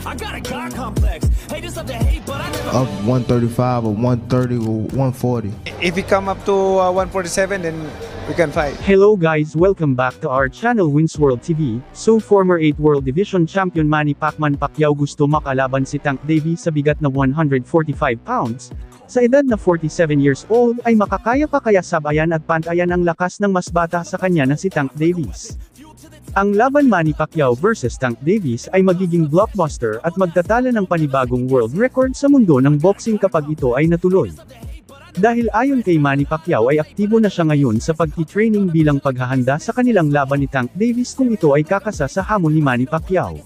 I got a God complex. Haters love to hate, but I never. Up 135 or 130 or 140. If we come up to 147, then we can fight. Hello guys, welcome back to our channel Wins World TV. So former 8 World Division Champion Manny Pacquiao gusto makalaban si Tank Davis sa bigat na 145 pounds. Sa edad na 47 years old ay makakaya pa kaya sabayan at pantayan ang lakas ng mas bata sa kanya na si Tank Davis. Ang laban Manny Pacquiao versus Tank Davis ay magiging blockbuster at magtatala ng panibagong world record sa mundo ng boxing kapag ito ay natuloy. Dahil ayon kay Manny Pacquiao ay aktibo na siya ngayon sa pagti-training bilang paghahanda sa kanilang laban ni Tank Davis kung ito ay kakasa sa hamon ni Manny Pacquiao.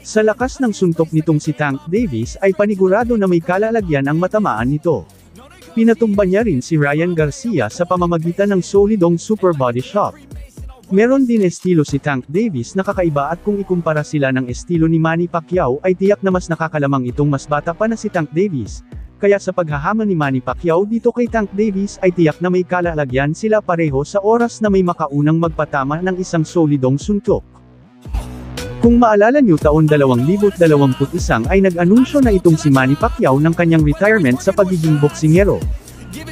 Sa lakas ng suntok nitong si Tank Davis ay panigurado na may kalalagyan ang matamaan nito. Pinatumba niya rin si Ryan Garcia sa pamamagitan ng solidong super body shot. Meron din estilo si Tank Davis na kakaiba at kung ikumpara sila ng estilo ni Manny Pacquiao ay tiyak na mas nakakalamang itong mas bata pa na si Tank Davis. Kaya sa paghahamon ni Manny Pacquiao dito kay Tank Davis ay tiyak na may kalalagyan sila pareho sa oras na may makaunang magpatama ng isang solidong suntok. Kung maalala nyo taon 2021 ay nag-anunsyo na itong si Manny Pacquiao ng kanyang retirement sa pagiging boksingero.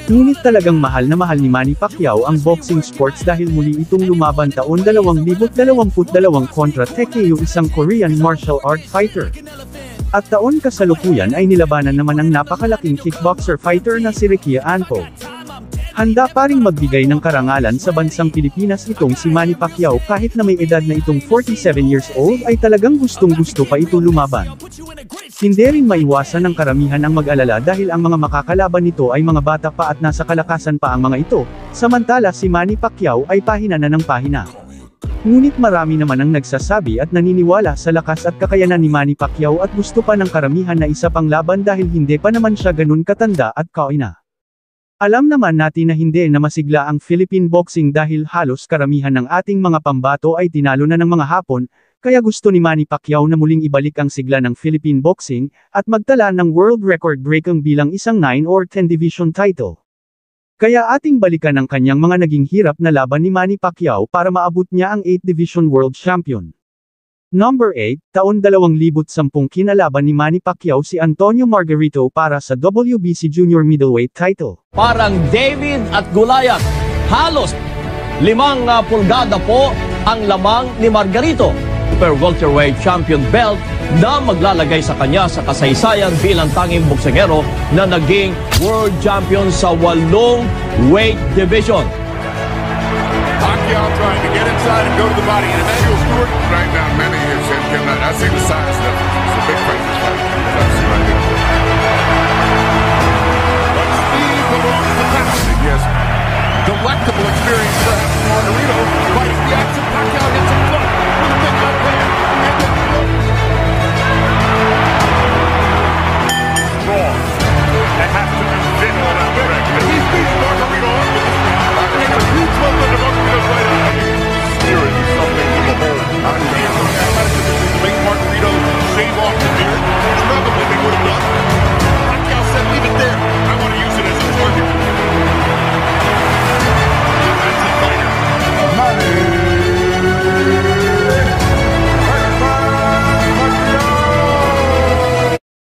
Ngunit talagang mahal na mahal ni Manny Pacquiao ang boxing sports dahil muli itong lumaban taon 2022 kontra Taekeo, isang Korean martial art fighter. At taon kasalukuyan ay nilabanan naman ang napakalaking kickboxer fighter na si Ricky Anpo. Handa pa ring magbigay ng karangalan sa bansang Pilipinas itong si Manny Pacquiao kahit na may edad na itong 47 years old ay talagang gustong-gusto pa ito lumaban. Hindi rin maiwasan ng karamihan ang mag-alala dahil ang mga makakalaban nito ay mga bata pa at nasa kalakasan pa ang mga ito, samantala si Manny Pacquiao ay pahina na ng pahina. Ngunit marami naman ang nagsasabi at naniniwala sa lakas at kakayanan ni Manny Pacquiao at gusto pa ng karamihan na isa pang laban dahil hindi pa naman siya ganun katanda at kaina. Alam naman natin na hindi na masigla ang Philippine boxing dahil halos karamihan ng ating mga pambato ay tinalo na ng mga Hapon, kaya gusto ni Manny Pacquiao na muling ibalik ang sigla ng Philippine boxing, at magtala ng world record breaking bilang isang 9 or 10 division title. Kaya ating balikan ang kanyang mga naging hirap na laban ni Manny Pacquiao para maabot niya ang 8 division world champion. Number 8, taon 2010 kinalaban ni Manny Pacquiao si Antonio Margarito para sa WBC Junior Middleweight title. Parang David at Goliath, halos 5 pulgada po ang lamang ni Margarito. Super welterweight champion belt na maglalagay sa kanya sa kasaysayan bilang tanging boksingero na naging world champion sa 8 weight division. Pacquiao trying to get inside and go to the body. And Emmanuel Stewart right now, many years in cannot. I see the size difference. It's a big fight this fight. That's right here. But speed belongs to Pacquiao. Yes, delectable experience for Margarito fighting the action. Pacquiao gets a foot with a big left hand. And then strong. That has to be fit on that leg. And he's beating Margarito up with this round. And a huge left into Margarito's right eye. Spirit is something to behold. I can't look at athleticism to make Margarito shave off the beard. Struggle what they would have done. Pacquiao said, leave it there. I want to use it as a target. Defensive fighter.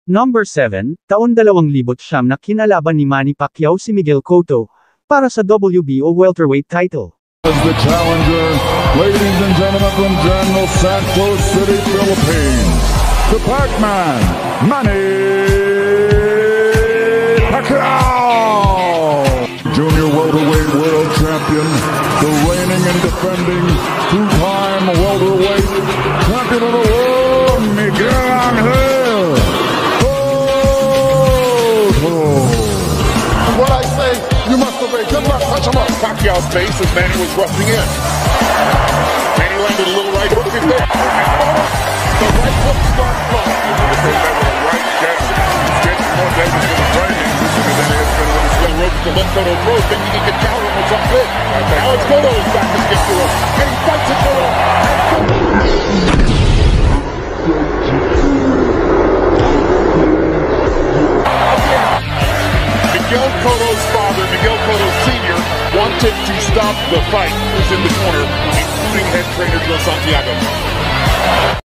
Number 7, taon 2009 na kinalaban ni Manny Pacquiao si Miguel Cotto para sa WBO welterweight title. As the challenger, ladies and gentlemen, from General Santos City, Philippines, the Pac-Man, Manny Pacquiao! Junior welterweight world champion, the reigning and defending two-time welterweight champion of the world, Miguel Angel Cotto! What I say, you must obey. Good luck, touch him up. Pacquiao's face as Manny was rushing in. Manny landed a little right hook in there. The right hook starts slow. The right jab. Getting more damage to the brain. And then it's going to let ropes to let Cotto throw, thinking he can counter him with some big. Alex Cotto is back to get to him. And he fights it for him. Miguel Cotto's father, Miguel Cotto Sr., wanted to stop the fight. He was in the corner, including head trainer Joe Santiago.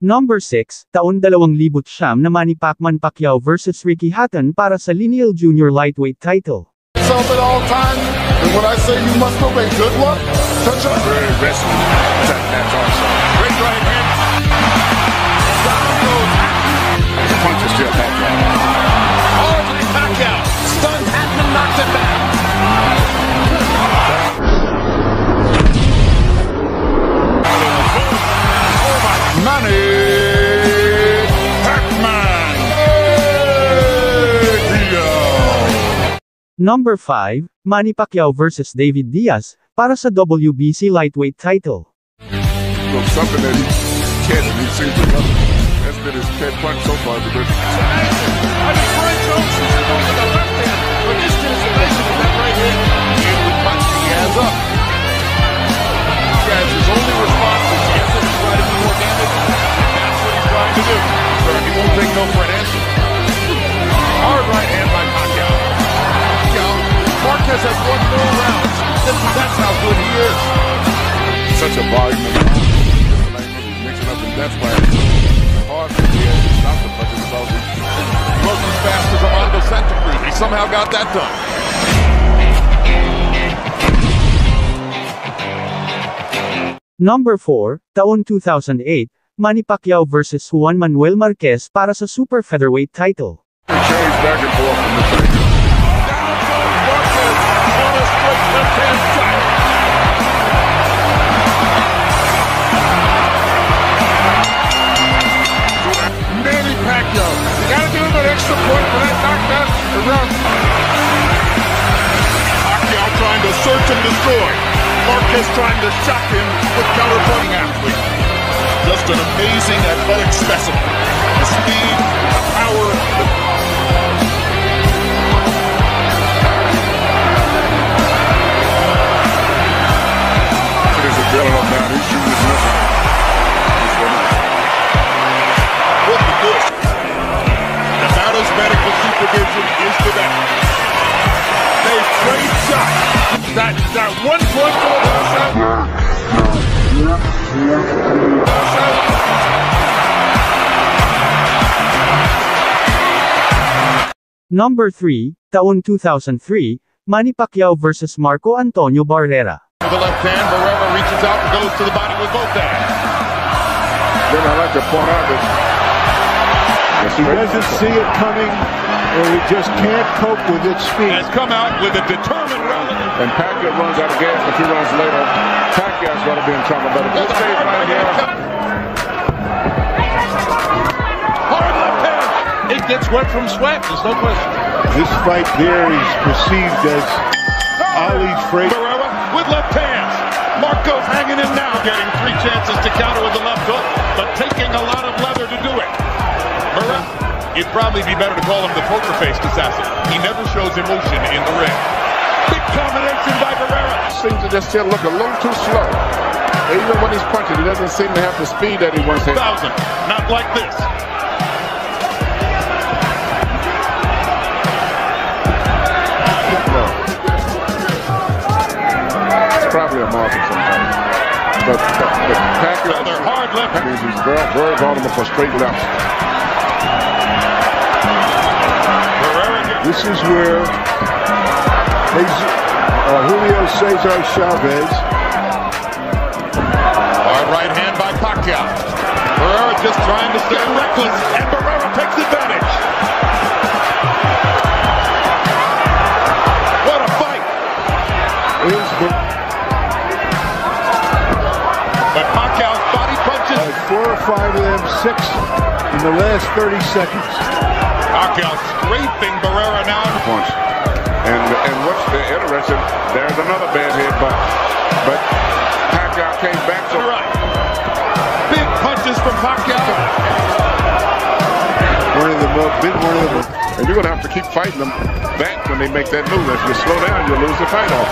Number 6, taon 2009 na Manny Pacquiao vs Ricky Hatton para sa Lineal Junior Lightweight title. Yourself at all times, and when I say you must obey, good luck. Touch up. Very aggressive. That's awesome. Great right hand. The punch is still Pacquiao. Oh, Pacquiao stuns Hatton and knocks it back. Manny Pacman. Number 5, Manny Pacquiao vs David Diaz para sa WBC Lightweight title. Well, something that he can't, he seems to love. That's been his pet punch so far. I mean, Brian Jones is going with the left hand, but this is amazing with that right hand. And with punch he has up. Guys, his only response is to try to do more damage. That's what he's trying to do. So he won't take no for an answer. Hard right hand by Pacquiao. Marquez has won more rounds. That's how good he is. Such a volume of he's mixing up, and that's why it's hard for him to stop the punches. He wasn't as fast as Armando Santa Cruz. He somehow got that done. Number 4, taon 2008, Manny Pacquiao vs Juan Manuel Marquez para sa Super Featherweight title. He carries back and forth from the finger. Down goes Marquez on a straight left-hand shot. Manny Pacquiao. You gotta give him an extra point for that knockdown. Pacquiao trying to search and destroy. Marquez trying to shock him with counter-punching athlete. Just an amazing athletic specimen. The speed, the power, There's a bailing up now. His shoe is missing. Look at this. Nevada's medical supervision is to that. They trade shots. That one point goal shot. Number 3, taon 2003, Manny Pacquiao vs Marco Antonio Barrera. With the left hand, Barrera reaches out and goes to the body with both hands. Then I like to point out that he doesn't see it coming, or he just can't cope with its speed. has come out with a determined rally. And Pacquiao runs out of gas a few rounds later. Pacquiao's going to be in trouble, but if this stays right here. Hard left hand. It gets wet from sweat, there's no question. This fight there is perceived as Ali's freight. Barrera with left hands. Marco's hanging in now, getting 3 chances to counter with the left hook, but taking a lot of leather to do it. Barrera, it'd probably be better to call him the poker-faced assassin. He never shows emotion in the ring. Big combination by Barrera. Seems to just still look a little too slow. Even when he's punching, he doesn't seem to have the speed that he once had. Not like this. No. It's probably a market sometimes. But Pacquiao, another hard left. He's very vulnerable for straight left. This is where Julio Cesar Chavez. Hard right hand by Pacquiao. Barrera just trying to stay reckless, and Barrera takes advantage. What a fight! But Pacquiao's body punches. 4 or 5 of them, 6 in the last 30 seconds. Pacquiao scraping Barrera now. Punch. And what's the interesting, there's another bad hit, but Pacquiao came back so right. Big punches from Pacquiao. And you're going to have to keep fighting them back when they make that move. If you slow down, you'll lose the fight off.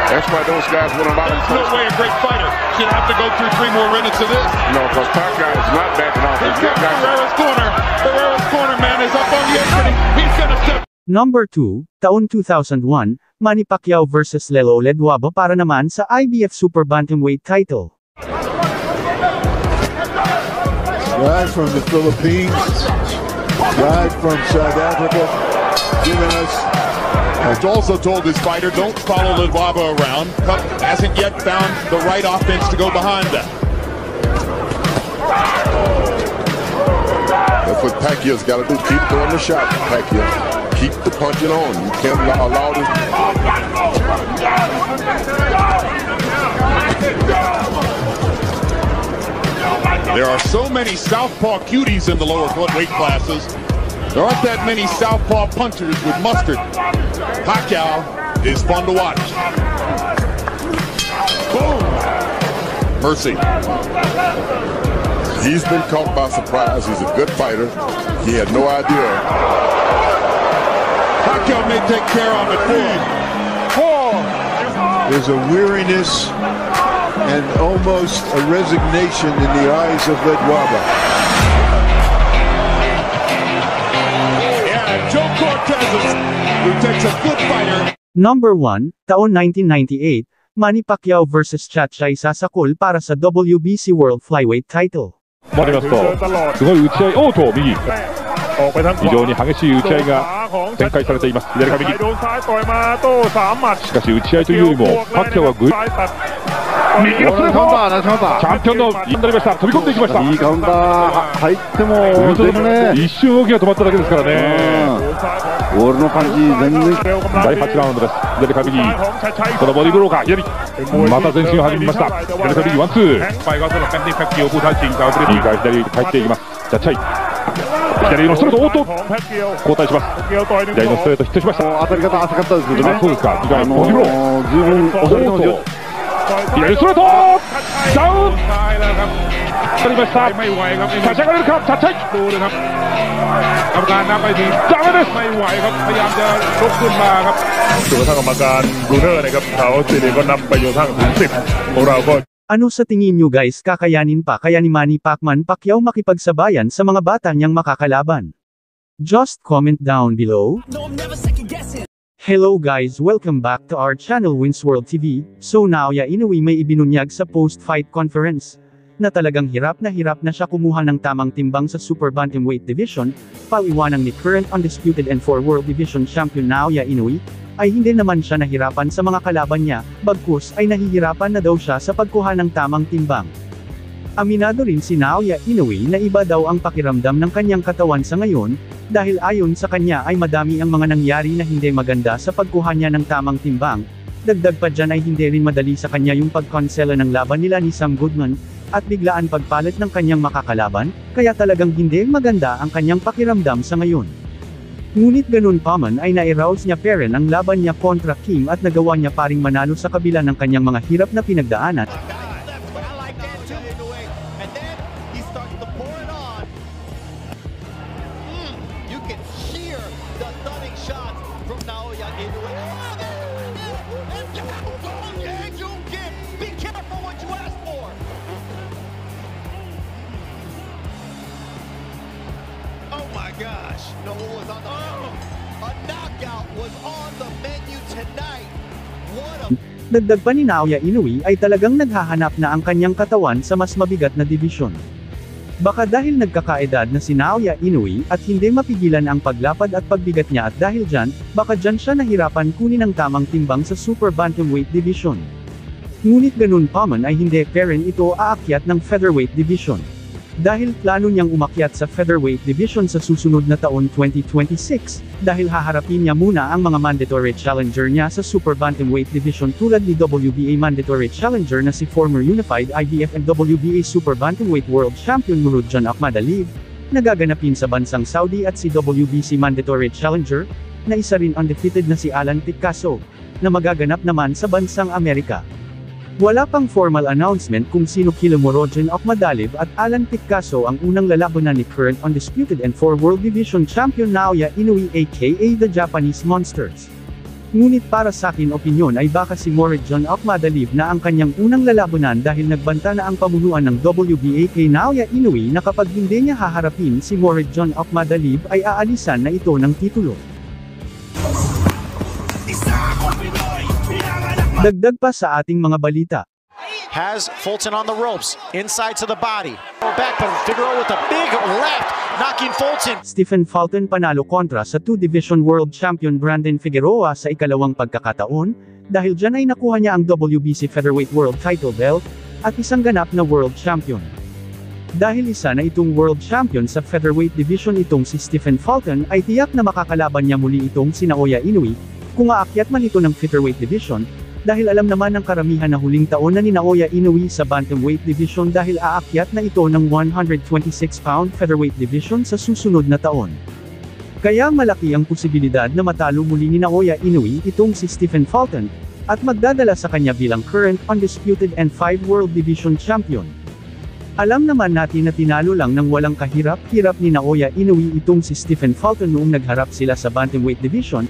That's why those guys win a lot of times. No way a great fighter should have to go through 3 more minutes of this. No, because Pacquiao is not backing off. Barrera's corner. Barrera's corner man is up on the apron. He's going to step. Number 2, taon 2001, Manny Pacquiao vs Lelo Ledwaba para naman sa IBF Super Bantamweight title. guy from the Philippines, guy from South Africa, giving us. He's also told his fighter, don't follow Lidwaba around. Cup hasn't yet found the right offense to go behind that. That's what Pacquiao's got to do. Keep throwing the shot, Pacquiao. Keep the punching on. You can't allow this. There are so many southpaw cuties in the lower weight classes. There aren't that many southpaw punchers with mustard. Pacquiao is fun to watch. Boom! Mercy. He's been caught by surprise. He's a good fighter. He had no idea. Pacquiao may take care of it. There's a weariness and almost a resignation in the eyes of Lidwaba. Yeah, Joe Cortez, who takes a good fighter. Number 1, taon 1998, Manny Pacquiao vs. Chatchay Sasakul para sa WBC World Flyweight title. 待ってますと、すごい打ち合い、おーと右。非常に激しい打ち合いが展開されています。左か右。しかし打ち合いというよりも、パッキャオはグイ。右のストレート。チャンピオンのインドになりました。飛び込んでいきました。いいカウンター入っても、一瞬動きが止まっただけですからね。ボールの感じ全然。第8ラウンドです。左か右。このボディブローカー左。また前進を始めました。左か右ワンツー。右から左入っていきます。チャッチャイ。左のストレート、おっと交代します。左のストレートヒットしました。当たり方浅かったですけどね。そうですか。ボディブロー。十分押されてますよ。左ストレートダウン取りました。立ち上がれるか、チャッチャイดูเลยครับกรรมการนับไปถึงダメですไม่ไหวครับพยายามจะลุกขึ้นมาครับส่วนทางกรรมการบรูเนอร์นะครับเขาสิริก็นับไปอยู่ทางถึง10ของเราก็ Ano sa tingin nyo guys, kakayanin pa kaya ni Manny Pacquiao makipagsabayan sa mga bata niyang makakalaban? Just comment down below. No, I'm never second guessing. Hello guys, welcome back to our channel Wins World TV. So Naoya Inoue may ibinunyag sa post-fight conference na talagang hirap na siya kumuha ng tamang timbang sa Super Bantamweight Division, paliwanag ni current undisputed and 4 World Division Champion Naoya Inoue, ay hindi naman siya nahirapan sa mga kalaban niya, bagkus ay nahihirapan na daw siya sa pagkuha ng tamang timbang. Aminado rin si Naoya Inoue na iba daw ang pakiramdam ng kanyang katawan sa ngayon, dahil ayon sa kanya ay madami ang mga nangyari na hindi maganda sa pagkuha niya ng tamang timbang. Dagdag pa dyan ay hindi rin madali sa kanya yung pagkonsela ng laban nila ni Sam Goodman, at biglaan pagpalit ng kanyang makakalaban, kaya talagang hindi maganda ang kanyang pakiramdam sa ngayon. Ngunit ganun pa man ay na-arouse niya pa rin ang laban niya kontra Kim at nagawa niya pa ring manalo sa kabila ng kanyang mga hirap na pinagdaanan. Gosh, no one was on the menu. A knockout was on the menu tonight. What a... Dagdag pa ni Naoya Inoue ay talagang naghahanap na ang kanyang katawan sa mas mabigat na dibisyon. Baka dahil nagkakaedad na si Naoya Inoue at hindi mapigilan ang paglapad at pagbigat niya at dahil dyan, baka dyan siya nahirapan kunin ang tamang timbang sa Super Bantamweight Division. Ngunit ganun pa man ay hindi pa rin ito aakyat ng Featherweight Division. Dahil plano niyang umakyat sa Featherweight Division sa susunod na taon 2026, dahil haharapin niya muna ang mga mandatory challenger niya sa Super Bantamweight Division tulad ni WBA mandatory challenger na si former Unified IBF and WBA Super Bantamweight World Champion Nurudjan Akhmadaliev, na gaganapin sa bansang Saudi at si WBC mandatory challenger, na isa rin undefeated na si Alan Picasso, na magaganap naman sa bansang Amerika. Wala pang formal announcement kung sino kila Nurudjan Akhmadaliev at Alan Picasso ang unang lalabanan ni current undisputed and 4 World Division Champion Naoya Inoue aka the Japanese Monsters. Ngunit para sa akin opinyon ay baka si Nurudjan Akhmadaliev na ang kanyang unang lalabanan dahil nagbanta na ang pamunuan ng WBA kay Naoya Inoue na kapag hindi niya haharapin si Nurudjan Akhmadaliev ay aalisan na ito ng titulo. Dagdag pa sa ating mga balita. has Fulton on the ropes, inside to the body. Back, but Figueroa with a big left, knocking Fulton. Stephen Fulton panalo kontra sa 2-division world champion Brandon Figueroa sa ikalawang pagkakataon, dahil dyan ay nakuha niya ang WBC Featherweight World Title belt, at isang ganap na world champion. Dahil isa na itong world champion sa featherweight division itong si Stephen Fulton ay tiyak na makakalaban niya muli itong si Naoya Inoue, kung aakyat man ito ng featherweight division, dahil alam naman ng karamihan na huling taon na ni Naoya Inoue sa bantamweight division dahil aakyat na ito ng 126-pound featherweight division sa susunod na taon. Kaya malaki ang posibilidad na matalo muli ni Naoya Inoue itong si Stephen Fulton, at magdadala sa kanya bilang current, undisputed and 5 world division champion. Alam naman natin na tinalo lang ng walang kahirap-hirap ni Naoya Inoue itong si Stephen Fulton noong nagharap sila sa bantamweight division.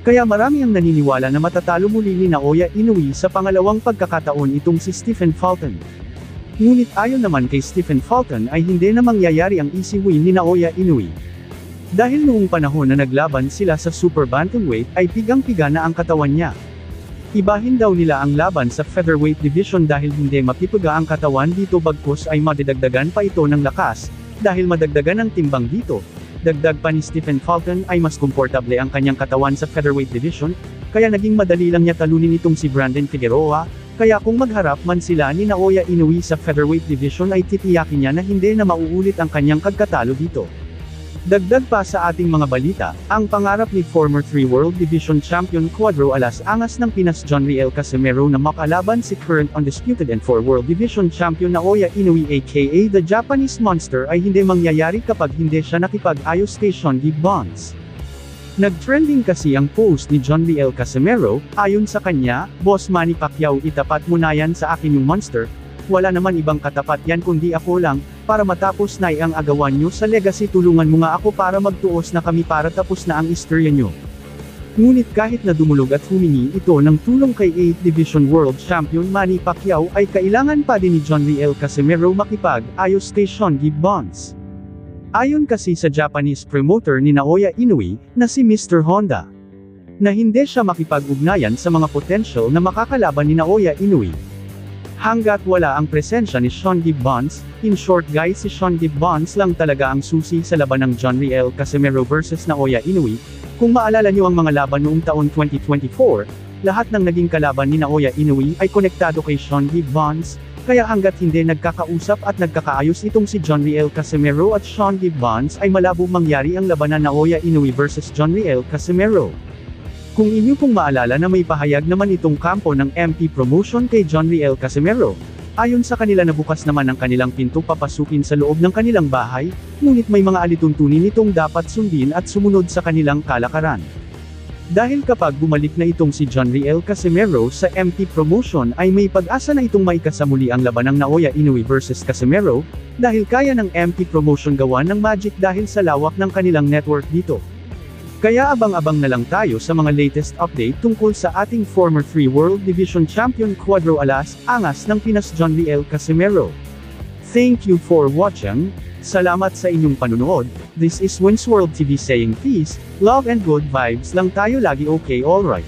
Kaya marami ang naniniwala na matatalo muli ni Naoya Inoue sa pangalawang pagkakataon itong si Stephen Fulton. Ngunit ayon naman kay Stephen Fulton ay hindi na mangyayari ang easy win ni Naoya Inoue. Dahil noong panahon na naglaban sila sa super bantamweight ay pigang-piga na ang katawan niya. Ibahin daw nila ang laban sa featherweight division dahil hindi mapipiga ang katawan dito bagkus ay madidagdagan pa ito ng lakas, dahil madagdagan ang timbang dito. Dagdag pa ni Stephen Fulton ay mas komportable ang kanyang katawan sa featherweight division, kaya naging madali lang niya talunin itong si Brandon Figueroa, kaya kung magharap man sila ni Naoya Inoue sa featherweight division ay titiyakin niya na hindi na mauulit ang kanyang pagkatalo dito. Dagdag pa sa ating mga balita, ang pangarap ni former 3 World Division Champion Cuadro Alas Angas ng Pinas John Riel Casimero na makalaban si current undisputed and 4 World Division Champion Naoya Inoue aka the Japanese Monster ay hindi mangyayari kapag hindi siya nakipag-ayos kay Sean Gibbons. Nag-trending kasi ang post ni John Riel Casimero, ayon sa kanya, Boss Manny Pacquiao itapat mo na yan sa akin yung monster, wala naman ibang katapat yan kundi ako lang, para matapos na ang agawan nyo sa legacy tulungan mo nga ako para magtuos na kami para tapos na ang istorya nyo. Ngunit kahit na dumulog at humingi ito ng tulong kay 8th Division World Champion Manny Pacquiao ay kailangan pa din ni John Riel Casimero makipag-ayos kay Sean Gibbons. Ayon kasi sa Japanese promoter ni Naoya Inoue, na si Mr. Honda, na hindi siya makipag-ugnayan sa mga potential na makakalaban ni Naoya Inoue. Hanggat wala ang presensya ni Sean Gibbons, in short guys si Sean Gibbons lang talaga ang susi sa laban ng John Riel Casimero versus Naoya Inoue. Kung maalala niyo ang mga laban noong taon 2024, lahat ng naging kalaban ni Naoya Inoue ay konektado kay Sean Gibbons, kaya hanggat hindi nagkakausap at nagkakaayos itong si John Riel Casimero at Sean Gibbons ay malabo mangyari ang labanan Naoya Inoue versus John Riel Casimero. Kung inyo pong maalala na may pahayag naman itong kampo ng MP Promotion kay John Riel Casimero, ayon sa kanila na bukas naman ang kanilang pinto papasukin sa loob ng kanilang bahay, ngunit may mga alituntunin itong dapat sundin at sumunod sa kanilang kalakaran. Dahil kapag bumalik na itong si John Riel Casimero sa MP Promotion ay may pag-asa na itong maikasamuli ang laban ng Naoya Inoue versus Casimero, dahil kaya ng MP Promotion gawan ng magic dahil sa lawak ng kanilang network dito. Kaya abang-abang na lang tayo sa mga latest update tungkol sa ating former 3 World Division Champion Cuadro Alas Angas ng Pinas John Riel Casimero. Thank you for watching. Salamat sa inyong panunood. This is Wins World TV saying peace, love and good vibes lang tayo lagi, okay, alright.